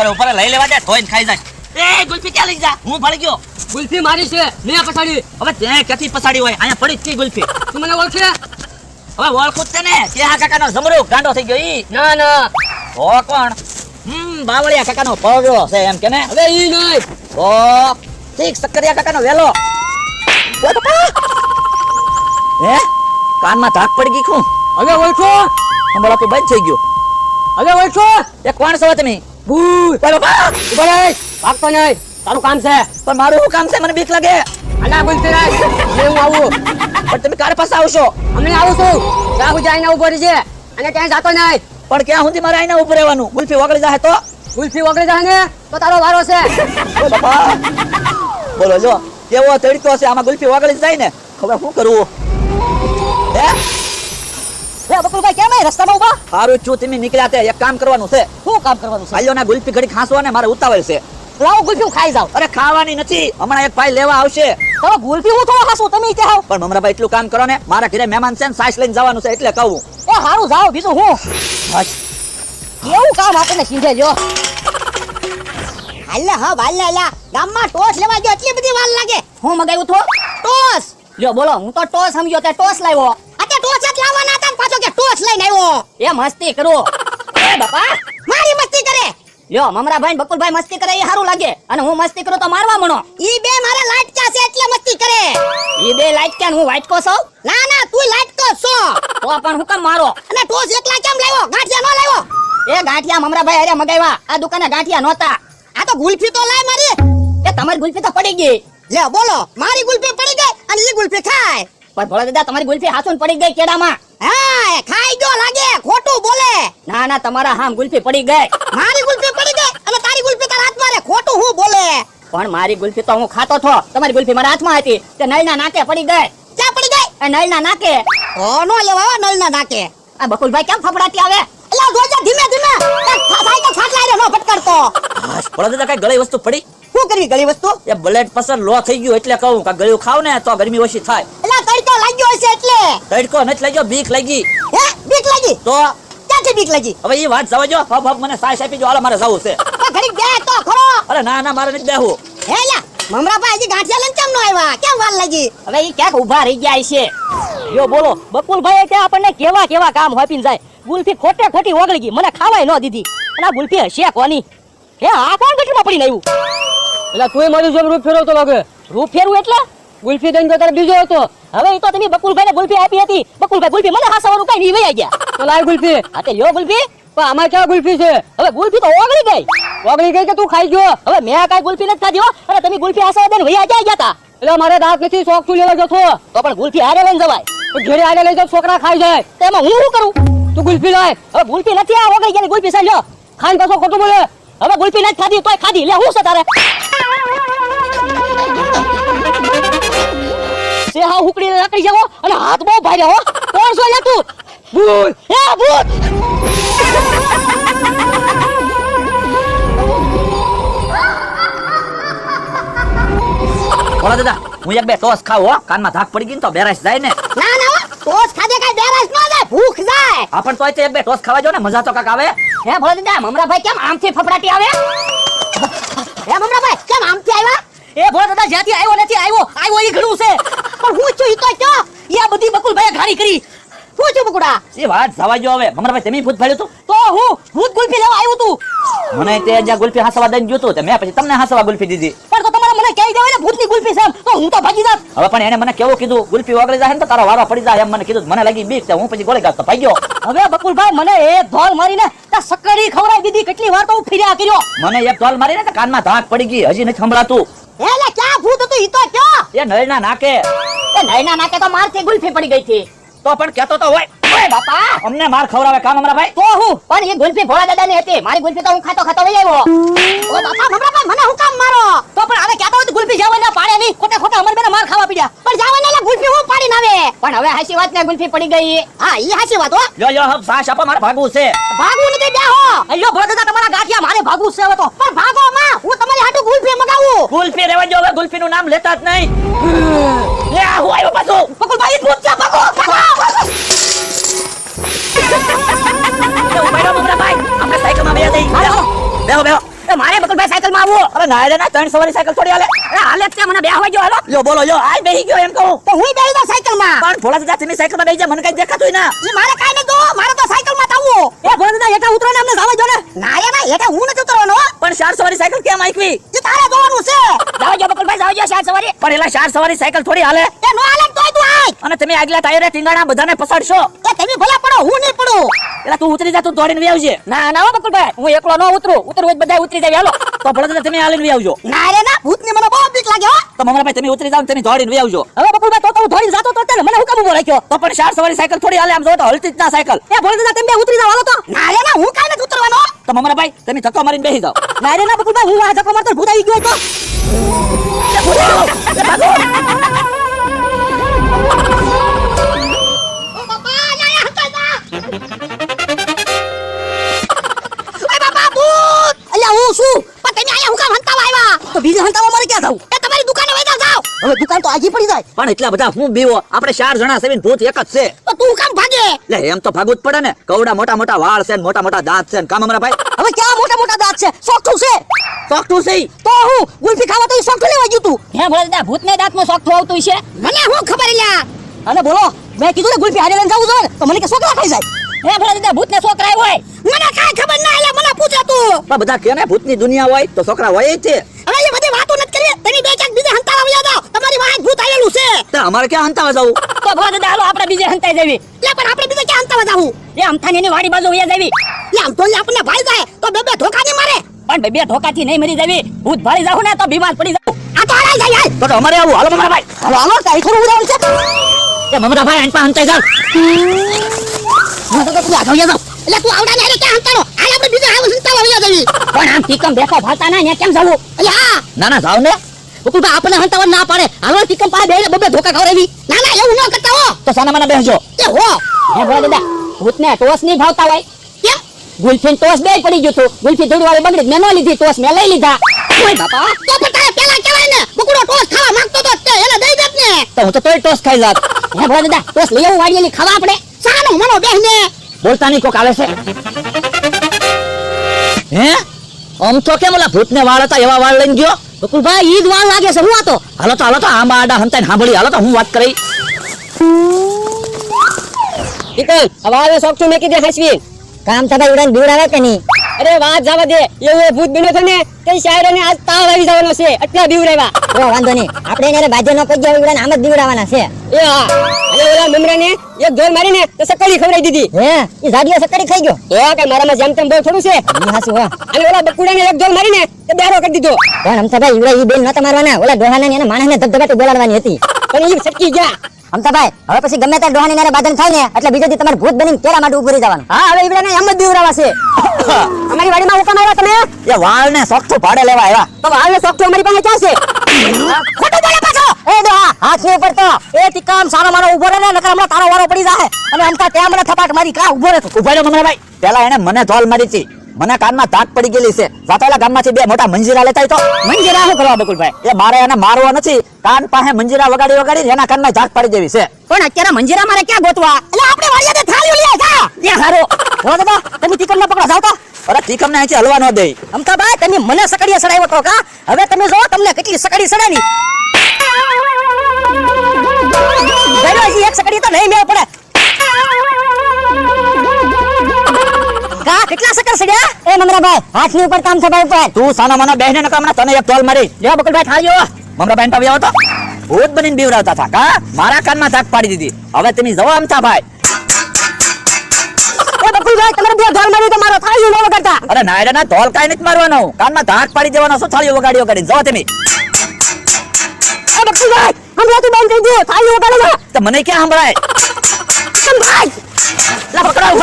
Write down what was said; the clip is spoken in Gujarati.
ઉપર લઈ લેવા દે ધોઈને ખાઈ જાય એ ગુલ્ફી ક્યાં લઈ જા હું ફળી ગયો ગુલ્ફી મારી છે મેં પછાડી હવે તે ક્યાંથી પસાડી હોય અહીંયા પડી જ છે ગુલ્ફી તું મને ઓળખે હવે ઓળખું જ છે ને કે આ કાકાનો જમરૂ ગાંડો થઈ ગયો ઈ ના ના ઓ કોણ બાવળિયા કાકાનો પગલો છે એમ કે ને હવે ઈ નહીં ઓ ઠીક સક્કરિયા કાકાનો વેલો ઓ બાપા હે કાનમાં ધાક પડી ગઈ ખું હવે ઓળખો હમણાં તો બંધ થઈ ગયો હવે ઓળખો એ કોણ છો તમે ભૂત ચાલો બા ઉભા રહે ભાગતો નહીં તારું કામ છે પણ મારું શું કામ છે મને બીક લાગે અલા ગુલ્ફી રાખ હું આવું પણ તમે કારે પાસે આવશો હમણે આવું છું ત્યાં હું જઈને ઉભો રહી છે અને ક્યાંય જાતો નહીં પણ ક્યાં સુધી મારે આઈને ઉપર રહેવાનું ગુલ્ફી વગળી જાય તો ગુલ્ફી વગડી જાય ને તો તારો વારો છે ઓ બાપા બોલો જો કેવો તડકો છે આમાં ગુલ્ફી વગળી જાય ને હવે શું કરવું હે બકુલભાઈ કેમ અહીં રસ્તામાં ઉભા સારું છું તમે નીકળ્યા તે એક કામ કરવાનું છે શું કામ કરવાનું છે ભાઈઓ ના ગુલ્ફી ઘડી ખાંસવા ને મારે ઉતાવળ છે લાવો ગુલ્ફી ખાઈ જાવ અરે ખાવાની નથી હમણાં એક ભાઈ લેવા આવશે તમે ગુલ્ફી હું થોડો હાસું તમે ત્યાં આવો પણ મમરાભાઈ એટલું કામ કરો ને મારા ઘરે મહેમાન છે ને સાસ લઈને જવાનું છે એટલે કહું એ હારું જાવ બીજું હું બસ એવું કામ આપણને શીખે જો હાલે હા વાલે આલા ગામમાં ટોસ લેવા ગયો એટલી બધી વાર લાગે હું મગાવ્યું તો ટોસ લ્યો બોલો હું તો ટોસ સમજ્યો તે ટોસ લાવ્યો આ ટોસ જ લાવવાના હતા ને પાછો કે ટોસ લઈને આવ્યો એ મસ્તી કરો એ બાપા મારી મસ્તી કરે લ્યો મમરાભાઈ ને બકુલભાઈ મસ્તી કરે એ સારું લાગે અને હું મસ્તી કરું તો મારવા મણો ઈ બે મારે લાટકા છે એટલે મસ્તી કરે એ બે લાઈટ કે હું વાઈટ કો સૌ ના ના તું લાટકો છો તો પણ હું કેમ મારો અને ટોસ એકલા કેમ લાવ્યો ગાંઠિયા નો લાવ્યો એ ગાંઠિયા મમરાભાઈ અરે મગાવ્યા આ દુકાને ગાંઠિયા નહોતા આ તો ગુલ્ફી તો લાય મારી એ તમારી ગુલ્ફી તો પડી ગઈ લે બોલો મારી ગુલ્ફી પડી ગઈ અને ઈ ગુલ્ફી ખાય પણ ભોળા દાદા તમારી ગુલ્ફી હાસુન પડી ગઈ કેડામાં હા ખાઈ ગયો લાગે ખોટું બોલે ના ના તમારા હામ ગુલ્ફી પડી ગઈ મારી ગુલ્ફી પડી ગઈ અને તારી ગુલ્ફી તારા હાથમાં રે ખોટું હું બોલે પણ મારી ગુલ્ફી તો હું ખાતો છો તમારી ગુલ્ફી મારા હાથમાં હતી તે નળના નાકે પડી ગઈ ક્યાં પડી ગઈ એ નળના નાકે ઓ નો લેવા નળ ના નાકે આ બકુલભાઈ કેમ ફફડાતી આવે એલા જોજે ધીમે ધીમે સાયકલ ફાટલા રે નો ફટકારતો બોલો દાદા કઈ ગળી વસ્તુ પડી શું કરવી ગળી વસ્તુ એ બ્લડ પ્રેશર લો થઈ ગયું એટલે કહું કે ગળ્યું ખાવ ને તો ગરમી ઓછી થાય એલા તડકો લાગ્યો હશે એટલે તડકો નથી લાગ્યો બીક લાગી હે બીક લાગી તો ક્યાંથી બીક લાગી હવે એ વાત જવા જો હબ હબ મને સાસ આપી જો હાલો મારે જવું છે તો ઘડીક બે તો ખરો અરે ના ના મારે નથી બેહવું હે લા મમરાભાઈ હજી ગાંઠિયા લઈને કેમ નો આવ્યા કેમ વાર લાગી હવે ઈ ક્યાંક ઊભા રહી ગયા છે યો બોલો બકુલભાઈ કે આપણને કેવા કેવા કામ હોપીને જાય ગુલ્ફી ખોટે ખોટી ઓગળી ગઈ મને ખાવાય ન દીધી અને આ ગુલ્ફી હશે કોની હે આ કોણ ગઠમાં પડીને આવ્યું એટલે તુંય મારી જેમ રૂપ ફેરવતો લાગે રૂપ ફેરવું એટલે ગુલ્ફી દઈને તો તારે બીજો હતો હવે ઈ તો તમે બકુલભાઈને ગુલ્ફી આપી હતી બકુલભાઈ ગુલ્ફી મને હાસવાનું કઈ નહીં વયા ગયા તો લાય ગુલ્ફી આ તે લ્યો ગુલ્ફી પણ આમાં ક્યાં ગુલ્ફી છે હવે ગુલ્ફી તો ઓગળી ગઈ ઓગળી ગઈ કે તું ખાઈ ગયો હવે મેં કાંઈ ગુલ્ફી નથી ખાધી હો અને તમે ગુલ્ફી હાસવા દઈને વયા ગયા હતા એટલે મારે દાંત નથી શોખ તું લેવા જતો તો પણ ગુલ્ફી હારે લઈને જવાય તો ઘેરે આને લઈ જાવ છોકરા ખાઈ જાય તેમાં હું શું કરું તું ગુલ્ફી લાય હવે ગુલ્ફી નથી આ ઓગળી ગયેલી ગુલ્ફી સાંજો ખાઈને પાછો ખોટું બોલે હવે ગુલ્ફી નથી ખાધી તોય ખાધી લે હું છે તારે સે હા હુકડી લાકડી જાવો અને હાથ બહુ ભારે હો કોણ છો લે તું ભૂત હે ભૂત બોલો દાદા હું એક બે ટોસ ખાવ હો કાનમાં ધાક પડી ગઈ ને તો બેરાશ જાય ને ના ના ટોસ ખાધે કઈ બેરાશ ન જાય ભૂખ જાય આપણ તો એક બે ટોસ ખાવા જો ને મજા તો કાક આવે હે ભોળા દાદા મમરાભાઈ કેમ આમથી ફફડાટી આવે હે મમરાભાઈ કેમ આમથી આવ્યા એ ભોળા દાદા જ્યાંથી આવ્યો નથી આવ્યો ઈ ઘણું છે પણ હું છું ઈ તો ક્યાં યા બધી બકુલભાઈએ ઘાણી કરી હું છું બકુડા એ વાત જવા જો હવે મમરાભાઈ તમે ભૂત ફાડ્યું તું તો હું ભૂત ગુલ્ફી લેવા આવ્યો તું મને તે જ્યાં ગુલ્ફી હાસવા દઈને ગયો તો મેં પછી તમને હાસવા ગુલ્ફી દીધી પણ તો તમારે મને કહી દેવાય ને ભૂતની ગુલ્ફી છે એમ, તો હું તો ભાગી જાત હવે પણ એને મને કેવું કીધું ગુલ્ફી ઓગળી જાય ને તો તારો વારો પડી જાય એમ મને કીધું મને લાગી બીક છે હું પછી ગોળી કાઢતો ભાગ્યો હવે બકુલભાઈ મને એક ધોલ મારીને તા સકડી ખવડાવી દીધી કેટલી વાર તો હું ફિર્યા કર્યો મને એક ટોલ મારીને તો કાનમાં ધાક પડી ગઈ હજી નથી સંભળાતું હે લે ક્યાં ભૂત હતું ઈ તો ક્યાં એ નળના નાકે એ નૈના નાકે તો મારથી ગુલ્ફી પડી ગઈ હતી તો પણ કેતો તો હોય ઓય બાપા અમને માર ખવડાવે કામ મમરાભાઈ તો હું પણ એ ગુલ્ફી ભોળા દાદાની હતી મારી ગુલ્ફી તો હું ખાતો વહી આવ્યો ઓ બાપા મમરાભાઈ મને હું કામ મારો તો પણ હવે કહેતો હોય તો ગુલ્ફી જવાના પાડે નહીં ખોટા અમાર બેને માર ખાવા પડ્યા પણ જાવને લે ગુલ્ફી હું પાડીને આવે પણ હવે હાચી વાત ને ગુલ્ફી પડી ગઈ હા ઈ હાચી વાત હો લ્યો હબ સાસ આપો મારે ભાગવું છે ભાગવું નથી બેહો અલ્યો ભોળા દાદા તમારા ગાંઠિયા મારે ભાગવું છે હવે તો પણ ભાગો માં હું તમારી હાટુ ગુલ્ફી મગાવું ગુલ્ફી રેવા જો હવે ગુલ્ફી નું નામ લેતા જ નહીં લે આ હું આવ્યો પાછો બકુલભાઈ ભૂત છે ભાગો એ ઉપાડો મમરાભાઈ આપણે સાયકલમાં બેહી જઈ બેહો બેહો એ મારે બકુલભાઈ સાયકલ માં આવવું. અરે ના રે ના, 3 સવારી સાયકલ થોડી હાલે. એ હાલે જ તે, મને બેહવા જો હાલો. યો બોલો યો, આય બેહી ગયો એમ કહું. તો હું બેહી જાઉં સાયકલ માં. પણ ભોળા દાદા તમે સાયકલ માં બેહી જા, મને કઈ દેખાતું ના. ઈ મારે કાઈ નહીં જો, મારે તો સાયકલ માં આવવું. એ ભોળા દાદા હેઠા ઉતરો ને અમને જવા દો ને. ના રે ના, એટલે હું નથી ઉતરવાનો હો. પણ 4 સવારી સાયકલ કેમ આઈકવી? ઈ તારે જોવાનું છે. જાઓ જો બકુલભાઈ, જાઓ જો સાત સવારી. પણ એલા 4 સવારી સાયકલ થોડી હાલે. એ નો હાલે તોય તું આય. અને તમે આગલા ટાયરે ટીંગાણા બધાને પસાડશો. એ તમે ભલા પડો, હું નહીં પડું. એલા તું ઉતરી જા, તું દોડીને વી આવજે. ના ના હો બકુલભાઈ, હું એકલો ન ઉતરું. ઉતરવું જ બધા ઉતરી જાય હાલો. તો ભોળા દાદા તમે હાલીને વી આવજો. ના રે ના, ભૂતની મને બહુ બીક લાગે હો. તો મમરાભાઈ તમે ઉતરી જાવ ને તમે દોડીને વી આવજો. હવે બકુલભાઈ તો હું ધોડીને જાતો તો તેને મને હું કામ ઉભો રાખ્યો. તો પણ 4 સવારી સાયકલ થોડી હાલે, આમ જો તો હલતી જ ના સાયકલ. એ ભોળા દાદા તમે બે ઉતરી જાવ હાલો તો. ના રે ના, હું કાઈ નથી ઉતરવાનો. તો મમરાભાઈ તમે ધક્કો મારીને બેહી જાવ. ના રે ના બકુલભાઈ, હું આ ધક્કો મારતો ભૂત આવી ગયો તો. ઓ બાપા, ના હંતાઈ જા. ઓય બાપા, ભૂત. અલ્યા હું શું? પણ તમે આયા હું કામ હંતાવા આવ્યા? તો બીજે હંતાવા મારે ક્યાં જાવ? એ તમારી દુકાને વઈ જાવ. હવે દુકાન તો આજી પડી જાય. પણ એટલા બધા હું બીવો, આપણે 4 જણા છે ને ભૂત એક જ છે. તો તું કામ ભાગે. લે એમ તો ભાગવું જ પડે ને. કવડા મોટા મોટા વાળ છે ને મોટા મોટા દાંત છે ને કામ મમરાભાઈ. હવે ક્યાં મોટા મોટા દાંત છે? સોખઠું છે. સોકઠું છે ઈ. તો હું ગુલ્ફી ખાવા તો ઈ સોખઠું લેવા ગયું તું. હે ભોળા દાદા, ભૂતને દાંતમાં સોખઠું આવતું છે. મને હું ખબર લ્યા. અને બોલો, મેં કીધું ને ગુલ્ફી હારે લઈને જાવું જોઈએ ને, તો મને કે છોકરા ખાઈ જાય. હે ભોળા દાદા, ભૂતને છોકરા હોય. મને કાઈ ખબર ના એટલે મને પૂછે તું. પણ બધા કે ને ભૂતની દુનિયા હોય તો છોકરા હોય જ છે. હવે એ બધી વાતો નથી કરવી. તમે બે ચાક બીજે હંતાવા વયા જાવ. તમારી વાહે ભૂત આવેલું છે. તો અમારે ક્યાં હંતાવા જવું? તો ભોળા દાદા હાલો આપણે બીજે હંતાઈ જાવી. લે પણ આપણે બીજે ક્યાં હંતાવા જાવું? એ અમથાની એની વાડી બાજુ વયા જાવી. લે આમ તો ઈ આપણને ભાઈ જાય તો બે બે ધોકા નહીં મારે. પણ બે ધોકાથી નહીં મરી જાવી. ભૂત ભાળી જાવ ને તો બીમાર પડી જાવ. આ તો હાલ જાય હાલ. તો અમારે આવું. હાલો મમરાભાઈ. હાલો હાલો, કાઈ થોડું ઉડાવણ છે. એ મમરાભાઈ આન પા હંતાઈ જાવ. હું તો તું આગળ વયા જાવ. એટલે તું આવડા ને હારે ક્યાં હંતાનો? હાલ આપણે બીજે હાવ હંતાવા વયા જાવી. પણ આમ ટીકમ બેઠો ભાળતા ના, અહીંયા કેમ જાવું? એટલે હા. ના ના જાવ ને. બકુલભાઈ આપણને હંતાવા ના પાડે. હાલો ટીકમ પાસે બેહીને બબે ધોકા ખવડાવી. ના ના એવું ન કરતા હો. તો સાના મને બેસજો. એ હો. હે ભોળા દાદા, ભૂતને ટોસ નહીં ભાવતા હોય. કેમ? ગુલ્ફીન ટોસ બે પડી ગયું તું. ગુલ્ફી થોડી વાર બગડી, મેં ન લીધી ટોસ, મેં લઈ લીધા. ઓય બાપા, તો પણ તારે પેલા કહેવાય ને બકુડો ટોસ ખાવા માંગતો તો તે એને દઈ દેત ને. તો હું તો તોય ટોસ ખાઈ જાત. હે ભોળા દાદા, ટોસ લઈ આવું વાડીએલી ખાવા આપણે. સાનો મનો બેહને. બોલતા નહીં કોક આવે છે. હે આમ તો કેમ ઓલા ભૂતને વાળ હતા એવા વાળ લઈને ગયો? બકુલભાઈ ઈ જ વાર લાગે છે. હું આ તો હાલો તો આંબા આડા હંતાઈને સાંભળી. હાલો તો હું વાત કરી. ટીકલ હવે આવે સોખઠું મેકી દે હસવી. કામ થતા ઉડાન બીવડાવે કે નહીં? અરે વાત જવા દે. એવું એ ભૂત બન્યો છે ને તે શાયરોને આજ તાવ આવી જવાનો છે, એટલા બીવડાવ્યા. ઓ વાંધો નહીં. આપણે એને બાજે ન પજ્યા ઉડાન આમ જ બીવડાવવાના છે. એ હા, અને ઓલા મમરાને એક જોર મારીને તો સકડી ખવડાવી દીધી. હે ઈ જાડિયો સકડી ખાઈ ગયો. તો કઈ મારામાં જેમ તેમ બોલ થોડું છે. ઈ હાસુ હો. અને ઓલા બકુડાને એક જોર મારીને તો બેરો કરી દીધો. પણ અમથાભાઈ ઈવડા ઈ બેન નતા મારવાના. ઓલા ડોહાને એને માણસને ધબધબાટી બોલાડવાની હતી. પણ ઈ સટકી ગયા. અમથાભાઈ હવે પછી ગમે ત્યાં ડોહાની નારે બાદન થાય ને એટલે બીજો દી તમારે ભૂત બનીને કેરા માટે ઉભું રહી જવાનું. હા, હવે ઈવડાને એમ જ બીવડાવા છે. અમારી વાડીમાં હુકમ આવ્યા તમે? એ વાળ ને સોકઠું ભાડે લેવા આવ્યા. તો હાલને સોખઠું અમારી પાસે ક્યાં છે? ખોટું બોલે પાછો. એ ડોહા હાથ ની ઉપર તો એ ટીકામ સારો મારો ઉભો રહે ને નકર હમણાં તારો વારો પડી જાય. અને અમથા ત્યાં મને થપાટ મારી કા ઉભો રહે તું. ઉભા રહ્યો મમરાભાઈ. પેલા એને મને ધોલ મારી હતી. મને કાનમાં ધાક પડી ગયેલી છે. જાતોલા ગામમાંથી 2 મોટા મંજીરા લેતા આય તો. મંજીરા શું કરવા બકુલભાઈ? એ મારે એને મારવો નથી. કાન પાસે મંજીરા વગાડી એના કાનમાં ધાક પડી દેવી છે. પણ અત્યારે મંજીરા મારે ક્યાં ગોતવા? એટલે આપણે વાળીએ થાળીઓ લઈ જા. ત્યાં હારો. હો દાદા તમે ટીકમ ના પકડો જાવ તો. અરે તીકમ ને અહીંથી હલવા ન દે. અમથાભાઈ તમે મને સકડીએ સડાવ્યો તો કા. હવે તમે જો તમને કેટલી સકડી સડાવી. ગયો હજી એક સકડી તો નહીં મેળ પડે. કા કેટલા સકર સડ્યા? એ મમરાભાઈ હાથની ઉપર કામ થવા ઉપર. તું સાના મને બેહને નકા હમણાં તને એક ધોલ મારી. લ્યો બકુલભાઈ થાળીઓ. મમરાભાઈ તો આવ્યો હતો. ભૂત બનીને બીવડાવતા હતા કા. મારા કાનમાં ધાક પાડી દીધી. હવે તમે જવો અમથાભાઈ. એ બકુલભાઈ તમારે બે ઢોલ મારી તો મારો થાળીઓ ન વગાડતા. અરે ના રે ના ધોલ કાઈ નથી મારવાનો. કાનમાં ધાક પાડી દેવાનો. શું થાળીઓ વગાડીઓ કરી જાઓ તમે. એ બકુલભાઈ હમણાં તું બંધ કરી દો થાળીઓ વગાડો. તો મને ક્યાં સંભળાય? ભાઈ લા પકડાવ.